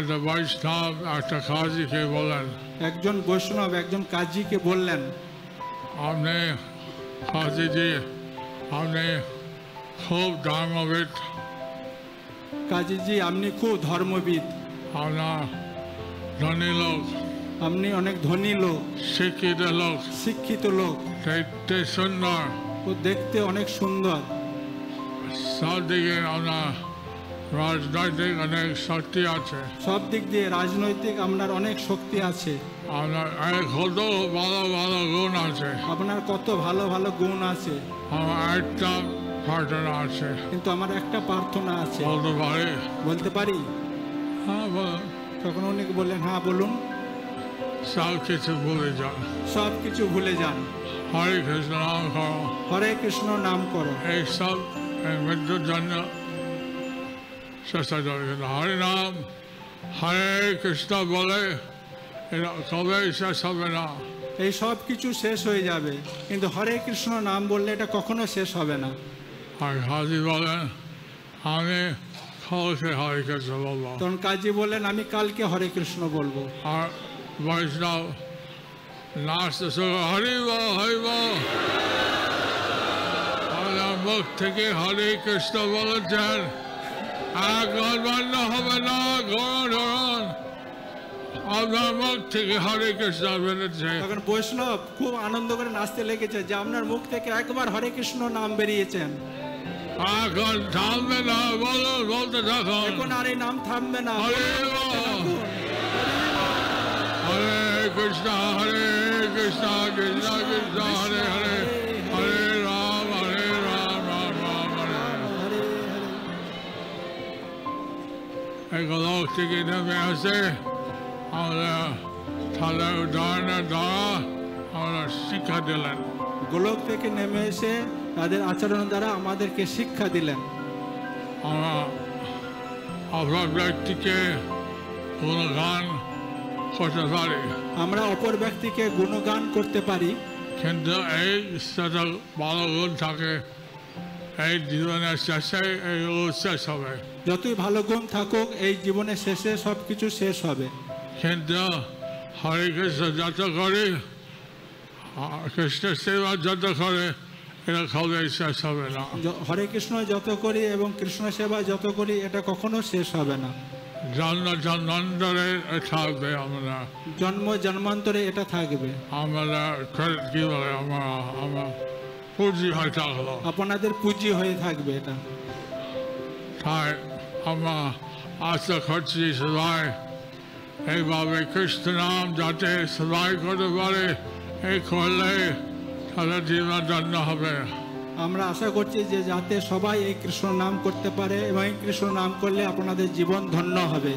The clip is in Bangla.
একটা বৈষ্ণব একটা কাজীকে বলেন, একজন বৈষ্ণব একজন কাজীকে বললেন, আপনি কাজীজি আপনি খুব ধর্মবিদ, কাজীজি আপনি খুব ধর্মবিদ, আপনার ধনী লোক, আপনি অনেক ধনী লোক, শিক্ষিত লোক, শিক্ষিত লোক, দেখতে সুন্দর, ও দেখতে অনেক সুন্দর, সব দিকে আপনার রাজনৈতিক অনেক শক্তি আছে, সব দিক দিয়ে রাজনৈতিক আপনার অনেক শক্তি আছে, আপনার কত ভালো ভালো গুণ আছে, আপনার কত ভালো ভালো গুণ আছে, আমার একটা প্রার্থনা আছে, কিন্তু আমার একটা প্রার্থনা আছে, বলতে পারি? বলতে পারি? হ্যাঁ বলুন। তখন উনি বললেন, হ্যাঁ বলুন। সব কিছু ভুলে যান, সব কিছু ভুলে যান, হরে কৃষ্ণ নাম করো, হরে কৃষ্ণ নাম করো, এইসব মৃত্যুর জন্য চেষ্টা করবেন। হরে নাম হরে কৃষ্ণ বলে এটা কবে শেষ হবে না। এই সব কিছু শেষ হয়ে যাবে, কিন্তু হরে কৃষ্ণ নাম বললে এটা কখনো শেষ হবে না। আর কাজী বলেন আমি কালকে হরে কৃষ্ণ বলবো, তখন কাজী বললেন আমি কালকে হরে কৃষ্ণ বলবো। আর বৈষ্ণব নাচতে শুরু হরি বল হরি বল, আপনার মুখ থেকে হরে কৃষ্ণ বলেছেন, এখন বন্ধ হবে না, গ্রহণ ধরুন, আপনার মুখ থেকে হরে কৃষ্ণ বেরোচ্ছে। তখন বৈষ্ণব খুব আনন্দ করে নাচতে লেগেছে যে আপনার মুখ থেকে একবার হরে কৃষ্ণ নাম বেরিয়েছেন, এখন থামবে না, বলুন, বলতে থাকুন, এখন আর এই নাম থামবে না। হরে বল হরে কৃষ্ণ হরে কৃষ্ণ কৃষ্ণ কৃষ্ণ হরে হরে, হরে রাম রাম রাম হরে। এগুলো থেকে নেমে আসে আমরা তাদের উদাহরণের দ্বারা আমরা শিক্ষা দিলেন, গোলক থেকে নেমে এসে তাদের আচরণ দ্বারা আমাদেরকে শিক্ষা দিলেন। আমরা অপর ব্যক্তিকে গুণগান করতে পারি, আমরা অপর ব্যক্তিকে গুণগান করতে পারি, কিন্তু এই সেটা ভালো গুণ থাকে এই জীবনের শেষে এইগুলো শেষ হবে, যতই ভালো গুণ থাকুক এই জীবনের শেষে সব কিছু শেষ হবে। কিন্তু হরে কৃষ্ণ যত করি, কৃষ্ণের সেবা যত করে এটা কবে শেষ হবে না। হরে কৃষ্ণ যত করি এবং কৃষ্ণ সেবা যত করি এটা কখনো শেষ হবে না, জন্ম জন্মান্তরে থাকবে, আমরা জন্ম জন্মান্তরে এটা থাকবে। আমরা কি বলে আমরা পুঁজি হয়ে থাকলো, আপনাদের পুঁজি হয়ে থাকবে এটা। তাই আমরা আশা করছি সবাই এইভাবে কৃষ্ণ নাম যাতে সবাই করতে পারে, এই করলে তাদের জীবন ধন্য হবে। আমরা আশা করছি যে যাতে সবাই এই কৃষ্ণ নাম করতে পারে এবং এই কৃষ্ণ নাম করলে আপনাদের জীবন ধন্য হবে।